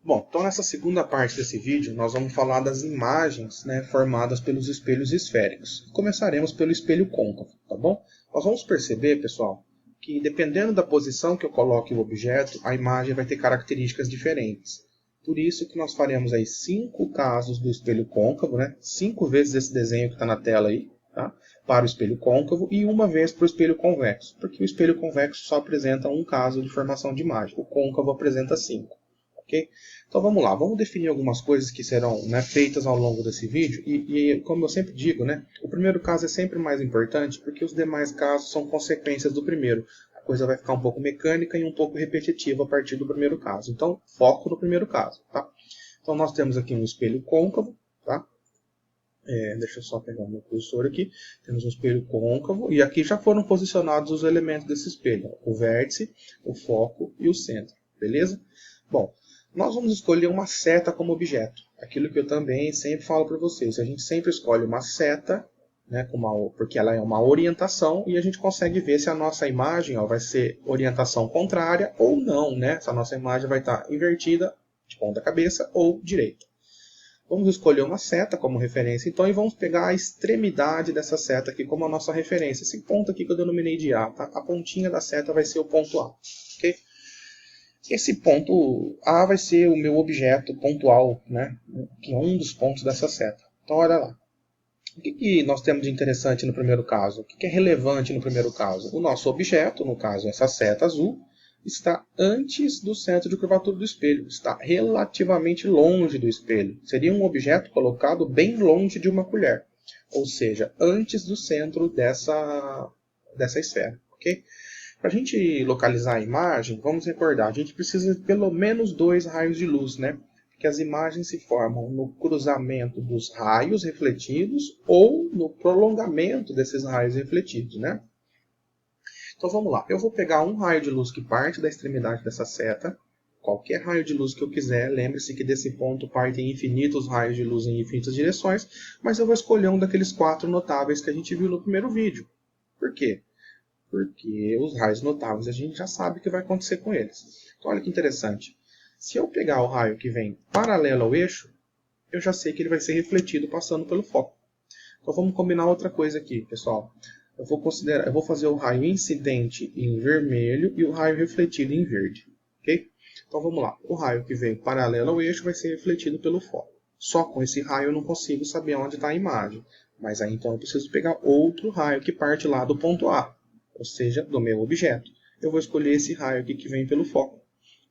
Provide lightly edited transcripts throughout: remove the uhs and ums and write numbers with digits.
Bom, então nessa segunda parte desse vídeo nós vamos falar das imagens, né, formadas pelos espelhos esféricos. Começaremos pelo espelho côncavo, tá bom? Nós vamos perceber, pessoal, que dependendo da posição que eu coloque o objeto, a imagem vai ter características diferentes. Por isso que nós faremos aí 5 casos do espelho côncavo, né? 5 vezes esse desenho que está na tela aí, tá? Para o espelho côncavo e uma vez para o espelho convexo, porque o espelho convexo só apresenta um caso de formação de imagem, o côncavo apresenta 5. Okay? Então vamos lá, vamos definir algumas coisas que serão, né, feitas ao longo desse vídeo e como eu sempre digo, né, o primeiro caso é sempre mais importante porque os demais casos são consequências do primeiro. A coisa vai ficar um pouco mecânica e um pouco repetitiva a partir do primeiro caso. Então foco no primeiro caso. Tá? Então nós temos aqui um espelho côncavo, tá? Deixa eu só pegar o meu cursor aqui. Temos um espelho côncavo e aqui já foram posicionados os elementos desse espelho: o vértice, o foco e o centro. Beleza? Bom, nós vamos escolher uma seta como objeto. Aquilo que eu também sempre falo para vocês. A gente sempre escolhe uma seta, né, porque ela é uma orientação e a gente consegue ver se a nossa imagem vai ser orientação contrária ou não. Né? Se a nossa imagem vai estar invertida, de ponta cabeça ou direita. Vamos escolher uma seta como referência, então, e vamos pegar a extremidade dessa seta aqui como a nossa referência. Esse ponto aqui que eu denominei de A, tá? A pontinha da seta vai ser o ponto A, ok? Esse ponto A vai ser o meu objeto pontual, né? Que é um dos pontos dessa seta. Então, olha lá. O que nós temos de interessante no primeiro caso? O que é relevante no primeiro caso? O nosso objeto, no caso essa seta azul, está antes do centro de curvatura do espelho. Está relativamente longe do espelho. Seria um objeto colocado bem longe de uma colher. Ou seja, antes do centro dessa esfera. Okay? Para a gente localizar a imagem, vamos recordar, a gente precisa de pelo menos 2 raios de luz, né? Porque as imagens se formam no cruzamento dos raios refletidos ou no prolongamento desses raios refletidos, né? Então vamos lá, eu vou pegar um raio de luz que parte da extremidade dessa seta, qualquer raio de luz que eu quiser, lembre-se que desse ponto partem infinitos raios de luz em infinitas direções, mas eu vou escolher um daqueles 4 notáveis que a gente viu no primeiro vídeo. Por quê? Porque os raios notáveis a gente já sabe o que vai acontecer com eles. Então olha que interessante. Se eu pegar o raio que vem paralelo ao eixo, eu já sei que ele vai ser refletido passando pelo foco. Então vamos combinar outra coisa aqui, pessoal. Eu vou fazer o raio incidente em vermelho e o raio refletido em verde. Ok? Então vamos lá. O raio que vem paralelo ao eixo vai ser refletido pelo foco. Só com esse raio eu não consigo saber onde está a imagem. Mas aí então eu preciso pegar outro raio que parte lá do ponto A, ou seja, do meu objeto. Eu vou escolher esse raio aqui que vem pelo foco,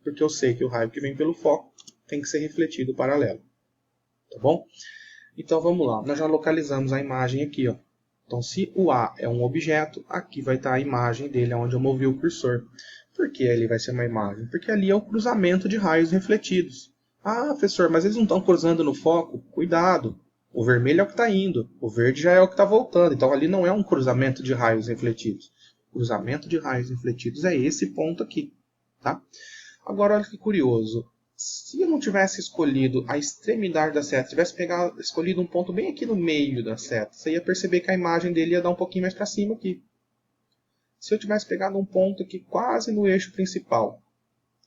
porque eu sei que o raio que vem pelo foco tem que ser refletido paralelo. Tá bom? Então vamos lá. Nós já localizamos a imagem aqui, ó. Então, se o A é um objeto, aqui vai estar a imagem dele, onde eu movi o cursor. Por que ele vai ser uma imagem? Porque ali é o cruzamento de raios refletidos. Ah, professor, mas eles não estão cruzando no foco? Cuidado! O vermelho é o que está indo, o verde já é o que está voltando. Então, ali não é um cruzamento de raios refletidos. O cruzamento de raios refletidos é esse ponto aqui. Tá? Agora, olha que curioso. Se eu não tivesse escolhido a extremidade da seta, tivesse escolhido um ponto bem aqui no meio da seta, você ia perceber que a imagem dele ia dar um pouquinho mais para cima aqui. Se eu tivesse pegado um ponto aqui quase no eixo principal,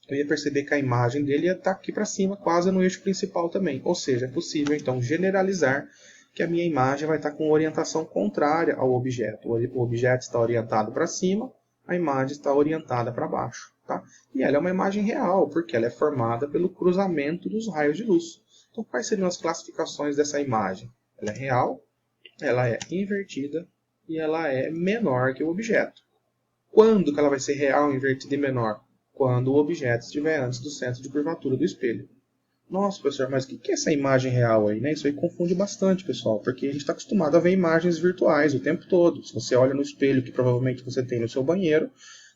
eu ia perceber que a imagem dele ia estar aqui para cima, quase no eixo principal também. Ou seja, é possível então generalizar que a minha imagem vai estar com orientação contrária ao objeto. O objeto está orientado para cima, a imagem está orientada para baixo. Tá? E ela é uma imagem real, porque ela é formada pelo cruzamento dos raios de luz. Então, quais seriam as classificações dessa imagem? Ela é real, ela é invertida e ela é menor que o objeto. Quando que ela vai ser real, invertida e menor? Quando o objeto estiver antes do centro de curvatura do espelho. Nossa, professor, mas o que é essa imagem real aí? Né? Isso aí confunde bastante, pessoal, porque a gente está acostumado a ver imagens virtuais o tempo todo. Se você olha no espelho que provavelmente você tem no seu banheiro,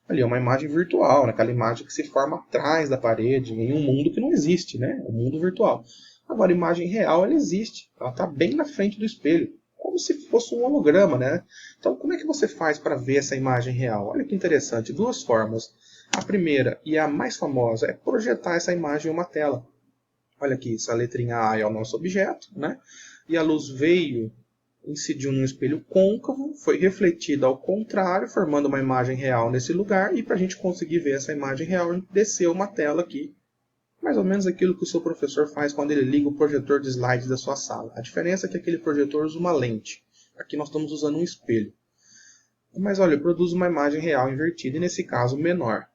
ali é uma imagem virtual, aquela imagem que se forma atrás da parede, em um mundo que não existe, né? Um mundo virtual. Agora, a imagem real, ela existe. Ela está bem na frente do espelho, como se fosse um holograma, né? Então, como é que você faz para ver essa imagem real? Olha que interessante, 2 formas. A primeira, e a mais famosa, é projetar essa imagem em uma tela. Olha aqui, essa letrinha A é o nosso objeto, né? E a luz veio, incidiu num espelho côncavo, foi refletida ao contrário, formando uma imagem real nesse lugar. E para a gente conseguir ver essa imagem real, a gente desceu uma tela aqui, Mais ou menos aquilo que o seu professor faz quando ele liga o projetor de slides da sua sala. A diferença é que aquele projetor usa uma lente. Aqui nós estamos usando um espelho. Mas olha, produz uma imagem real invertida, e nesse caso menor.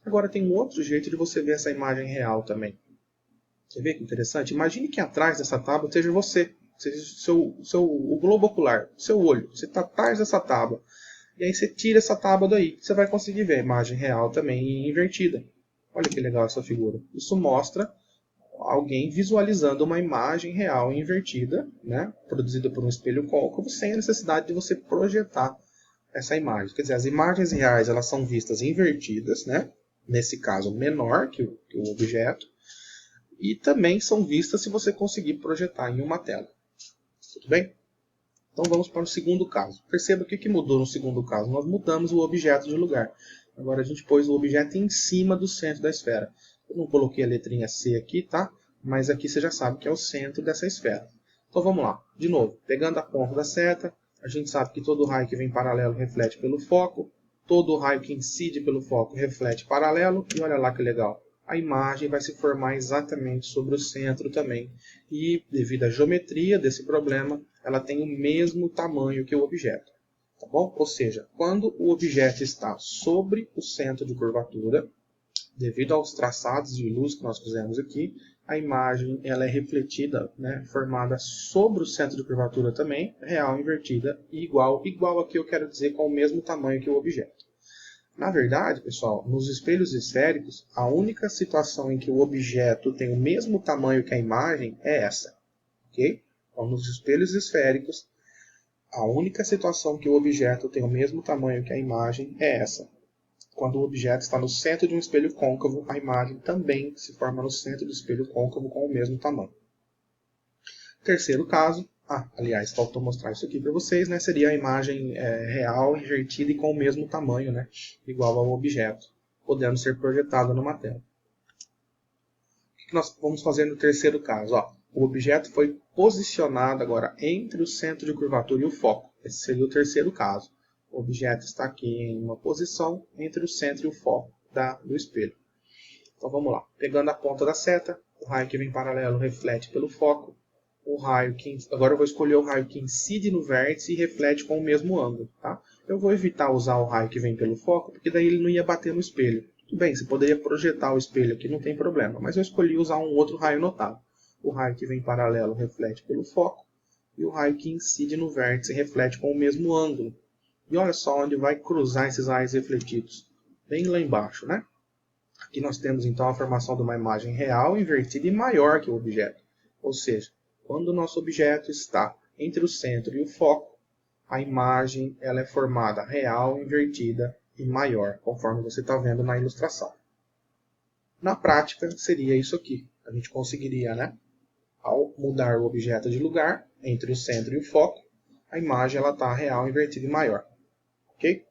Agora tem um outro jeito de você ver essa imagem real também. Você vê que interessante? Imagine que atrás dessa tábua seja você. Seja o globo ocular, seu olho. Você está atrás dessa tábua. E aí você tira essa tábua daí. Você vai conseguir ver a imagem real também invertida. Olha que legal essa figura. Isso mostra alguém visualizando uma imagem real invertida, né, produzida por um espelho côncavo, sem a necessidade de você projetar essa imagem. Quer dizer, as imagens reais elas são vistas invertidas, né, nesse caso menor que o objeto, e também são vistas se você conseguir projetar em uma tela. Tudo bem? Então vamos para o segundo caso. Perceba o que mudou no segundo caso. Nós mudamos o objeto de lugar. Agora a gente pôs o objeto em cima do centro da esfera. Eu não coloquei a letrinha C aqui, tá? Mas aqui você já sabe que é o centro dessa esfera. Então vamos lá. De novo, pegando a ponta da seta, a gente sabe que todo raio que vem paralelo reflete pelo foco. Todo raio que incide pelo foco reflete paralelo. E olha lá que legal. A imagem vai se formar exatamente sobre o centro também. E devido à geometria desse problema, ela tem o mesmo tamanho que o objeto. Tá bom? Ou seja, quando o objeto está sobre o centro de curvatura, devido aos traçados de luz que nós fizemos aqui, a imagem ela é refletida, né, formada sobre o centro de curvatura também, real, invertida e igual. Igual aqui eu quero dizer com o mesmo tamanho que o objeto. Na verdade, pessoal, nos espelhos esféricos, a única situação em que o objeto tem o mesmo tamanho que a imagem é essa. Ok? Então, nos espelhos esféricos, a única situação que o objeto tem o mesmo tamanho que a imagem é essa. Quando o objeto está no centro de um espelho côncavo, a imagem também se forma no centro do espelho côncavo com o mesmo tamanho. Terceiro caso, aliás, faltou mostrar isso aqui para vocês, né? Seria a imagem real, invertida e com o mesmo tamanho, né? Igual ao objeto, podendo ser projetada numa tela. O que nós vamos fazer no terceiro caso? O objeto foi posicionado agora entre o centro de curvatura e o foco. Esse seria o terceiro caso. O objeto está aqui em uma posição entre o centro e o foco do espelho. Então vamos lá. Pegando a ponta da seta, o raio que vem paralelo reflete pelo foco. Agora eu vou escolher o raio que incide no vértice e reflete com o mesmo ângulo. Tá? Eu vou evitar usar o raio que vem pelo foco, porque daí ele não ia bater no espelho. Tudo bem, você poderia projetar o espelho aqui, não tem problema. Mas eu escolhi usar um outro raio notável. O raio que vem paralelo reflete pelo foco. E o raio que incide no vértice reflete com o mesmo ângulo. E olha só onde vai cruzar esses raios refletidos. Bem lá embaixo, né? Aqui nós temos então a formação de uma imagem real, invertida e maior que o objeto. Ou seja, quando o nosso objeto está entre o centro e o foco, a imagem ela é formada real, invertida e maior, conforme você está vendo na ilustração. Na prática, seria isso aqui. A gente conseguiria, né? Ao mudar o objeto de lugar, entre o centro e o foco, a imagem está real, invertida e maior. Ok?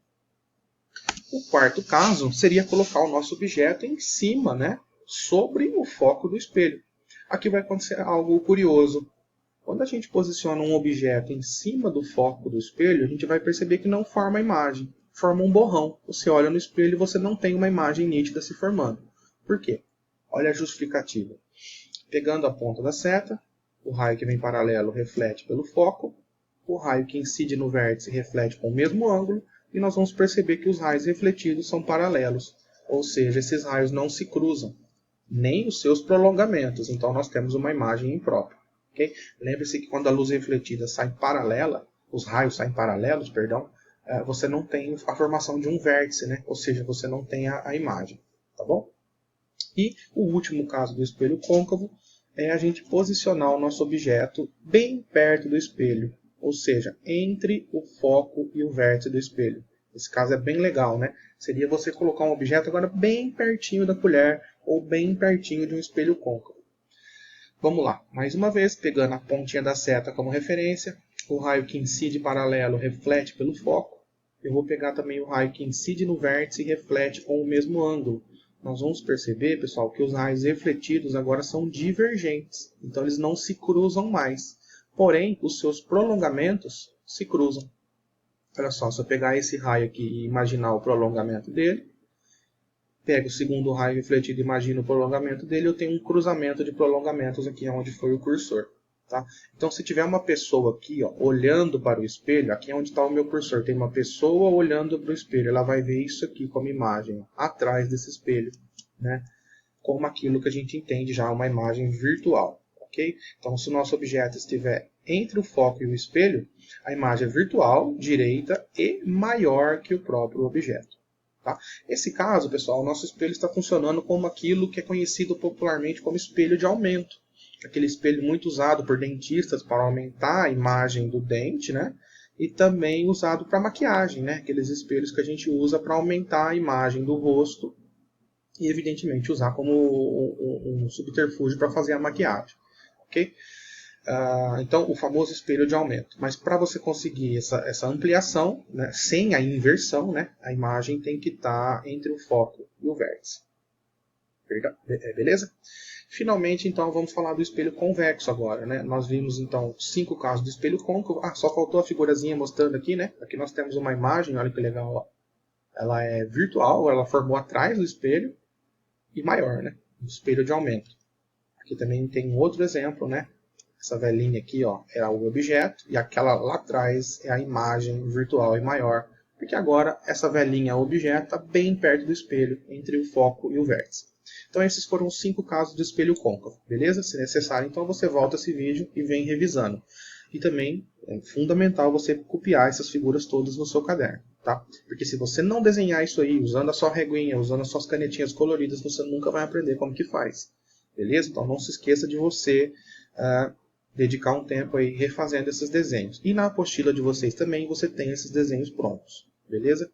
O quarto caso seria colocar o nosso objeto em cima, né, sobre o foco do espelho. Aqui vai acontecer algo curioso. Quando a gente posiciona um objeto em cima do foco do espelho, a gente vai perceber que não forma imagem, forma um borrão. Você olha no espelho e você não tem uma imagem nítida se formando. Por quê? Olha a justificativa. Pegando a ponta da seta, o raio que vem paralelo reflete pelo foco, o raio que incide no vértice reflete com o mesmo ângulo, e nós vamos perceber que os raios refletidos são paralelos, ou seja, esses raios não se cruzam, nem os seus prolongamentos, então nós temos uma imagem imprópria. Okay? Lembre-se que quando a luz refletida sai paralela, os raios saem paralelos, perdão, você não tem a formação de um vértice, né? Ou seja, você não tem a imagem. Tá bom? E o último caso do espelho côncavo é a gente posicionar o nosso objeto bem perto do espelho, ou seja, entre o foco e o vértice do espelho. Esse caso é bem legal, né? Seria você colocar um objeto agora bem pertinho da colher ou bem pertinho de um espelho côncavo. Vamos lá, mais uma vez, pegando a pontinha da seta como referência, o raio que incide paralelo reflete pelo foco. Eu vou pegar também o raio que incide no vértice e reflete com o mesmo ângulo. Nós vamos perceber, pessoal, que os raios refletidos agora são divergentes, então eles não se cruzam mais. Porém, os seus prolongamentos se cruzam. Olha só, se eu pegar esse raio aqui e imaginar o prolongamento dele, pego o segundo raio refletido e imagino o prolongamento dele, eu tenho um cruzamento de prolongamentos aqui onde foi o cursor. Tá? Então, se tiver uma pessoa aqui, ó, olhando para o espelho, aqui é onde está o meu cursor, tem uma pessoa olhando para o espelho, ela vai ver isso aqui como imagem, ó, atrás desse espelho, né? Como aquilo que a gente entende já, uma imagem virtual. Okay? Então, se o nosso objeto estiver entre o foco e o espelho, a imagem é virtual, direita e maior que o próprio objeto. Tá? Nesse caso, pessoal, o nosso espelho está funcionando como aquilo que é conhecido popularmente como espelho de aumento. Aquele espelho muito usado por dentistas para aumentar a imagem do dente, né? E também usado para maquiagem, né? Aqueles espelhos que a gente usa para aumentar a imagem do rosto e, evidentemente, usar como um subterfúgio para fazer a maquiagem. Okay? Então, o famoso espelho de aumento. Mas para você conseguir essa ampliação, né, sem a inversão, né, a imagem tem que estar entre o foco e o vértice. Beleza? Finalmente, então, vamos falar do espelho convexo agora. Né? Nós vimos, então, 5 casos do espelho côncavo. Só faltou a figurazinha mostrando aqui, né? Aqui nós temos uma imagem, olha que legal. Ó. Ela é virtual, ela formou atrás do espelho e maior, né? O espelho de aumento. Aqui também tem um outro exemplo, né? Essa velhinha aqui, ó, é o objeto, e aquela lá atrás é a imagem virtual e maior, porque agora essa velhinha objeto está bem perto do espelho, entre o foco e o vértice. Então esses foram os 5 casos do espelho côncavo, beleza? Se necessário, então você volta esse vídeo e vem revisando. E também é fundamental você copiar essas figuras todas no seu caderno, tá? Porque se você não desenhar isso aí, usando a sua reguinha, usando as suas canetinhas coloridas, você nunca vai aprender como que faz, beleza? Então não se esqueça de você dedicar um tempo aí refazendo esses desenhos. E na apostila de vocês também você tem esses desenhos prontos, beleza?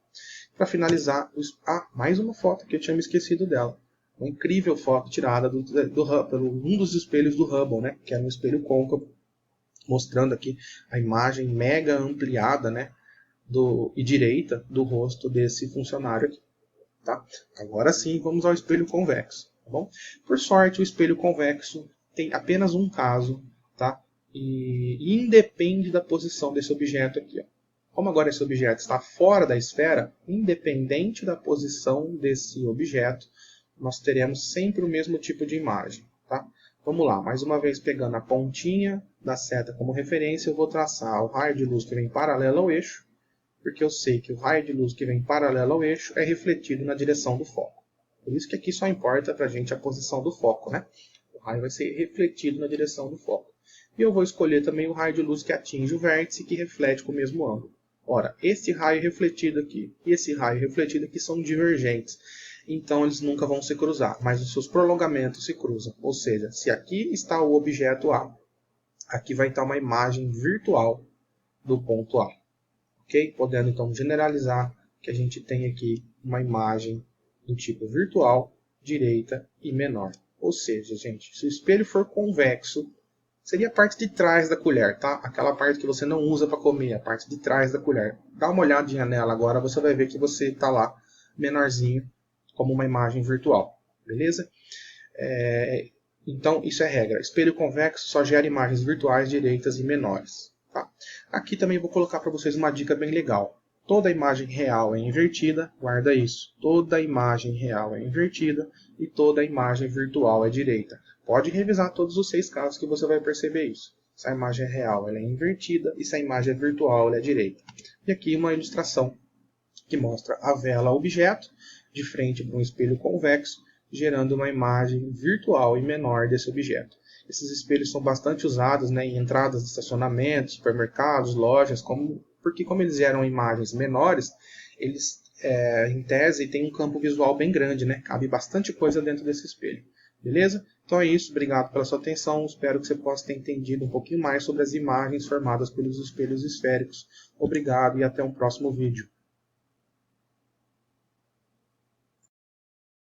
Para finalizar, mais uma foto que eu tinha me esquecido dela. Uma incrível foto tirada pelo um dos espelhos do Hubble, né? Que era um espelho côncavo, mostrando aqui a imagem mega ampliada, né? E direita do rosto desse funcionário aqui. Tá? Agora sim, vamos ao espelho convexo. Tá bom? Por sorte, o espelho convexo tem apenas um caso, tá? E independe da posição desse objeto aqui. Ó. Como agora esse objeto está fora da esfera, independente da posição desse objeto, nós teremos sempre o mesmo tipo de imagem. Tá? Vamos lá, mais uma vez pegando a pontinha da seta como referência, eu vou traçar o raio de luz que vem paralelo ao eixo, porque eu sei que o raio de luz que vem paralelo ao eixo é refletido na direção do foco. Por isso que aqui só importa para a gente a posição do foco, né? O raio vai ser refletido na direção do foco. E eu vou escolher também o raio de luz que atinge o vértice e que reflete com o mesmo ângulo. Ora, esse raio refletido aqui e esse raio refletido aqui são divergentes. Então eles nunca vão se cruzar, mas os seus prolongamentos se cruzam. Ou seja, se aqui está o objeto A, aqui vai estar uma imagem virtual do ponto A. Okay? Podendo então generalizar que a gente tem aqui uma imagem do tipo virtual, direita e menor. Ou seja, gente, se o espelho for convexo, seria a parte de trás da colher, tá? Aquela parte que você não usa para comer, a parte de trás da colher. Dá uma olhadinha nela agora, você vai ver que você está lá menorzinho, como uma imagem virtual, beleza? Então, isso é regra. Espelho convexo só gera imagens virtuais direitas e menores. Tá? Aqui também vou colocar para vocês uma dica bem legal. Toda imagem real é invertida, guarda isso. Toda imagem real é invertida e toda imagem virtual é direita. Pode revisar todos os 6 casos que você vai perceber isso. Se a imagem é real, ela é invertida e se a imagem é virtual, ela é direita. E aqui uma ilustração que mostra a vela objeto de frente para um espelho convexo, gerando uma imagem virtual e menor desse objeto. Esses espelhos são bastante usados, né, em entradas de estacionamentos, supermercados, lojas, porque como eles geram imagens menores, eles, em tese, têm um campo visual bem grande, né? Cabe bastante coisa dentro desse espelho. Beleza? Então é isso, obrigado pela sua atenção, espero que você possa ter entendido um pouquinho mais sobre as imagens formadas pelos espelhos esféricos. Obrigado e até um próximo vídeo.